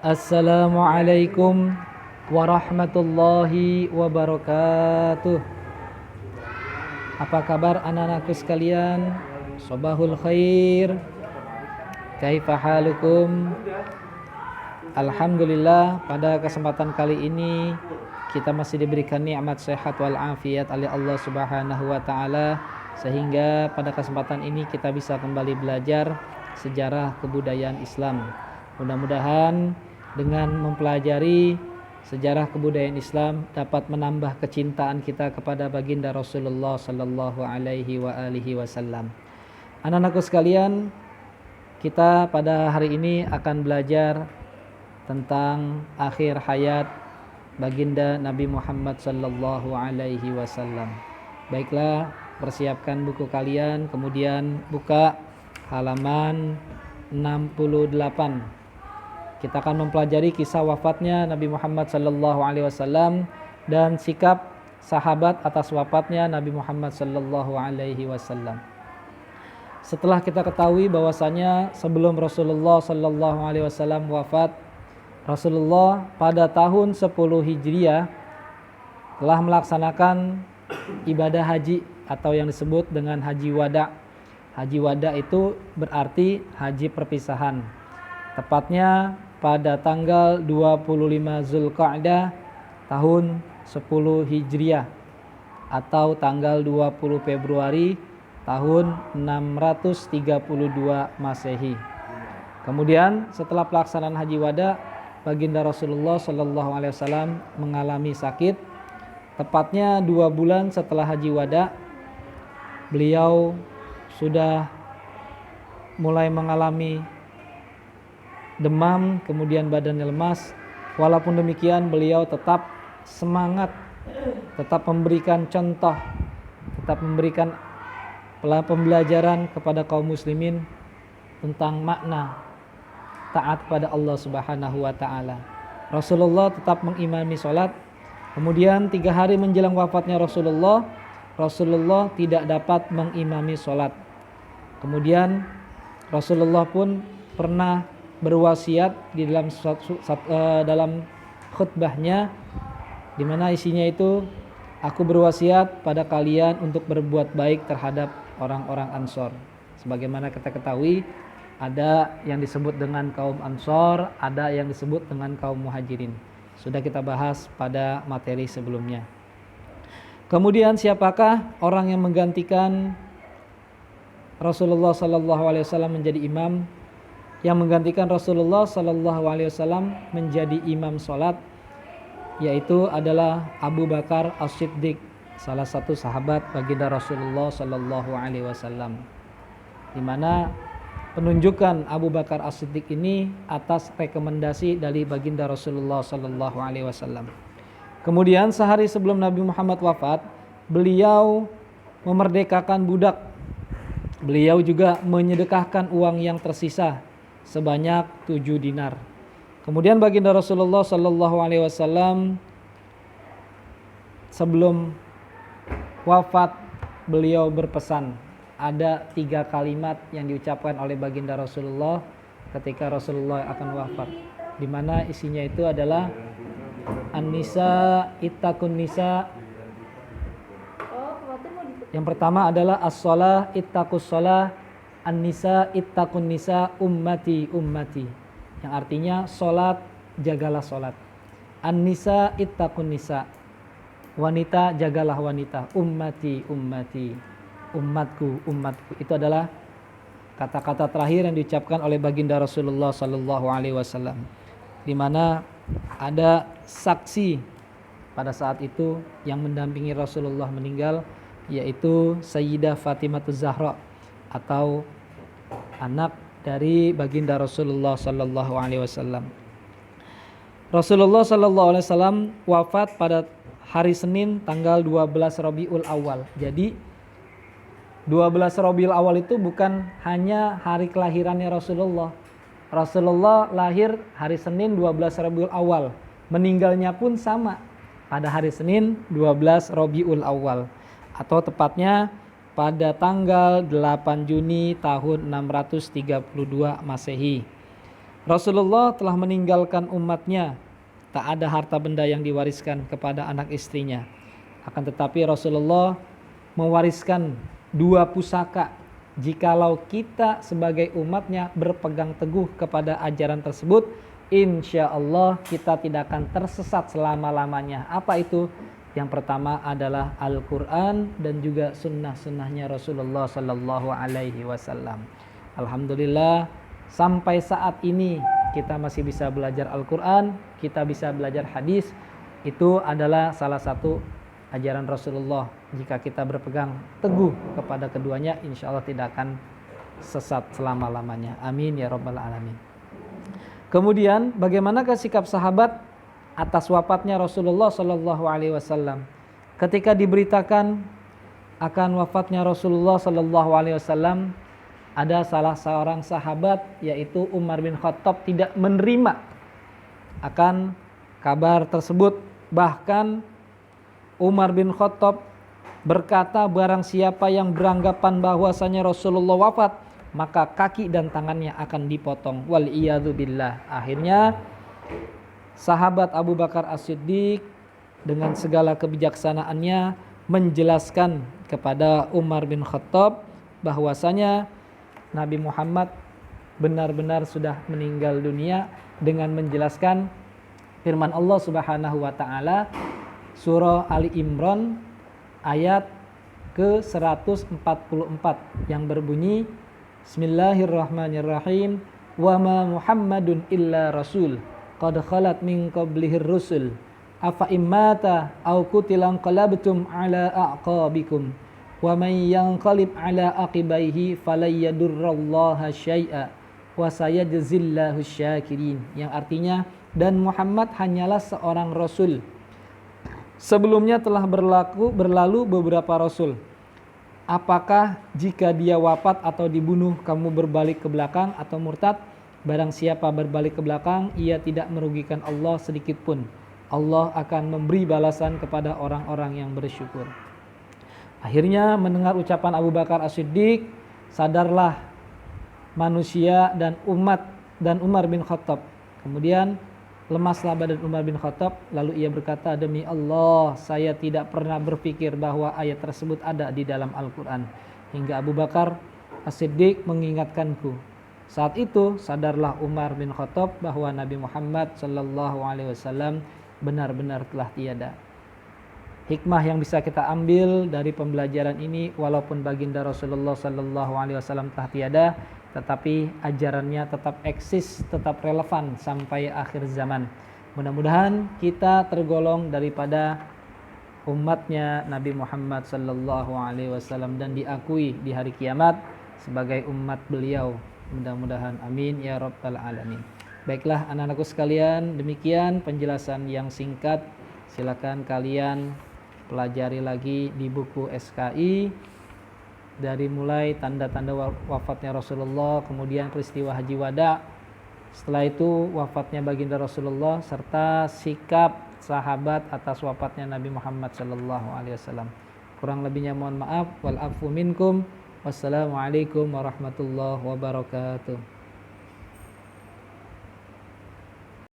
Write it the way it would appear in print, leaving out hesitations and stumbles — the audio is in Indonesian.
Assalamualaikum warahmatullahi wabarakatuh. Apa kabar anak-anakku sekalian? Sobahul khair. Kaifa halukum? Alhamdulillah, pada kesempatan kali ini kita masih diberikan nikmat sehat wal afiat oleh Allah Subhanahu wa taala, sehingga pada kesempatan ini kita bisa kembali belajar sejarah kebudayaan Islam. Mudah-mudahan dengan mempelajari sejarah kebudayaan Islam dapat menambah kecintaan kita kepada baginda Rasulullah sallallahu alaihi wasallam. Anak-anakku sekalian, kita pada hari ini akan belajar tentang akhir hayat baginda Nabi Muhammad sallallahu alaihi wasallam. Baiklah, persiapkan buku kalian, kemudian buka halaman 68. Kita akan mempelajari kisah wafatnya Nabi Muhammad sallallahu alaihi wasallam dan sikap sahabat atas wafatnya Nabi Muhammad sallallahu alaihi wasallam. Setelah kita ketahui bahwasanya sebelum Rasulullah sallallahu alaihi wasallam wafat, Rasulullah pada tahun 10 Hijriah telah melaksanakan ibadah haji atau yang disebut dengan haji wada. Haji wada itu berarti haji perpisahan. Tepatnya pada tanggal 25 Zulqa'dah tahun 10 Hijriah atau tanggal 20 Februari tahun 632 Masehi. Kemudian setelah pelaksanaan haji wada, baginda Rasulullah sallallahu alaihi wasallam mengalami sakit. Tepatnya 2 bulan setelah haji wada, beliau sudah mulai mengalami demam, kemudian badannya lemas. Walaupun demikian beliau tetap semangat, tetap memberikan contoh, tetap memberikan pembelajaran kepada kaum muslimin tentang makna taat pada Allah Subhanahu wa taala. Rasulullah tetap mengimami salat. Kemudian 3 hari menjelang wafatnya Rasulullah tidak dapat mengimami salat. Kemudian Rasulullah pun pernah berwasiat di dalam khutbahnya, di mana isinya itu, aku berwasiat pada kalian untuk berbuat baik terhadap orang-orang Ansor. Sebagaimana kita ketahui, ada yang disebut dengan kaum Ansor, ada yang disebut dengan kaum Muhajirin. Sudah kita bahas pada materi sebelumnya. Kemudian siapakah orang yang menggantikan Rasulullah sallallahu alaihi wasallam menjadi imam? Yang menggantikan Rasulullah sallallahu alaihi wasallam menjadi imam salat yaitu adalah Abu Bakar As-Siddiq, salah satu sahabat baginda Rasulullah sallallahu alaihi wasallam. Di mana penunjukan Abu Bakar As-Siddiq ini atas rekomendasi dari baginda Rasulullah sallallahu alaihi wasallam. Kemudian sehari sebelum Nabi Muhammad wafat, beliau memerdekakan budak. Beliau juga menyedekahkan uang yang tersisa sebanyak 7 dinar. Kemudian baginda Rasulullah sallallahu alaihi wasallam sebelum wafat beliau berpesan. Ada 3 kalimat yang diucapkan oleh baginda Rasulullah ketika Rasulullah akan wafat, di mana isinya itu adalah An-nisa ittaqun nisa. Yang pertama adalah as-shalah ittaqus shalah, An-nisa ittaqun nisa ummati ummati, yang artinya solat jagalah solat. An-nisa ittaqun nisa, wanita jagalah wanita. Ummati ummati, umatku umatku. Itu adalah kata-kata terakhir yang diucapkan oleh baginda Rasulullah sallallahu alaihi wasallam, di mana ada saksi pada saat itu yang mendampingi Rasulullah meninggal, yaitu Sayyidah Fatimah Az-Zahra atau anak dari baginda Rasulullah sallallahu alaihi wasallam. Rasulullah sallallahu alaihi wasallam wafat pada hari Senin tanggal 12 Rabiul Awal. Jadi 12 Rabiul Awal itu bukan hanya hari kelahirannya Rasulullah. Rasulullah lahir hari Senin 12 Rabiul Awal. Meninggalnya pun sama pada hari Senin 12 Rabiul Awal, atau tepatnya pada tanggal 8 Juni tahun 632 Masehi. Rasulullah telah meninggalkan umatnya, tak ada harta benda yang diwariskan kepada anak istrinya. Akan tetapi Rasulullah mewariskan 2 pusaka. Jikalau kita sebagai umatnya berpegang teguh kepada ajaran tersebut, insya Allah kita tidak akan tersesat selama-lamanya. Apa itu? Yang pertama adalah Al-Quran dan juga sunnah-sunnahnya Rasulullah Sallallahu Alaihi Wasallam. Alhamdulillah sampai saat ini kita masih bisa belajar Al-Quran, kita bisa belajar hadis. Itu adalah salah satu ajaran Rasulullah. Jika kita berpegang teguh kepada keduanya, insya Allah tidak akan sesat selama-lamanya. Amin ya rabbal alamin. Kemudian bagaimanakah sikap sahabat atas wafatnya Rasulullah Sallallahu Alaihi Wasallam? Ketika diberitakan akan wafatnya Rasulullah Sallallahu Alaihi Wasallam, ada salah seorang sahabat yaitu Umar bin Khattab tidak menerima akan kabar tersebut. Bahkan Umar bin Khattab berkata, barang siapa yang beranggapan bahwasanya Rasulullah wafat, maka kaki dan tangannya akan dipotong. Wal iyadzu billah. Akhirnya sahabat Abu Bakar As-Siddiq dengan segala kebijaksanaannya menjelaskan kepada Umar bin Khattab bahwasanya Nabi Muhammad benar-benar sudah meninggal dunia, dengan menjelaskan firman Allah Subhanahu wa taala surah Ali Imran ayat ke-144 yang berbunyi Bismillahirrahmanirrahim, wa ma Muhammadun illa rasul qad khalat min qablihir rusul afa immata aw qutilan qalabtum ala aqabikum wa may yanqalib ala aqibaihi falayyadurrallaha syai'a wa sayajzillahu syakirin, yang artinya, dan Muhammad hanyalah seorang rasul. Sebelumnya telah berlalu beberapa rasul. Apakah jika dia wafat atau dibunuh kamu berbalik ke belakang atau murtad? Barang siapa berbalik ke belakang, ia tidak merugikan Allah sedikit pun. Allah akan memberi balasan kepada orang-orang yang bersyukur. Akhirnya mendengar ucapan Abu Bakar As-Siddiq, sadarlah manusia dan umat dan Umar bin Khattab. Kemudian lemaslah badan Umar bin Khattab, lalu ia berkata, demi Allah saya tidak pernah berpikir bahwa ayat tersebut ada di dalam Al-Quran, hingga Abu Bakar As-Siddiq mengingatkanku. Saat itu sadarlah Umar bin Khattab bahwa Nabi Muhammad Sallallahu Alaihi Wasallam benar-benar telah tiada. Hikmah yang bisa kita ambil dari pembelajaran ini, walaupun baginda Rasulullah Sallallahu Alaihi Wasallam telah tiada, tetapi ajarannya tetap eksis, tetap relevan sampai akhir zaman. Mudah-mudahan kita tergolong daripada umatnya Nabi Muhammad Sallallahu Alaihi Wasallam dan diakui di hari kiamat sebagai umat beliau. Mudah-mudahan, amin ya rabbal alamin. Baiklah anak-anakku sekalian, demikian penjelasan yang singkat. Silakan kalian pelajari lagi di buku SKI, dari mulai tanda-tanda wafatnya Rasulullah, kemudian peristiwa Haji Wada, setelah itu wafatnya baginda Rasulullah, serta sikap sahabat atas wafatnya Nabi Muhammad Sallallahu Alaihi Wasallam. Kurang lebihnya mohon maaf. Wal afu minkum. Wassalamualaikum warahmatullahi wabarakatuh.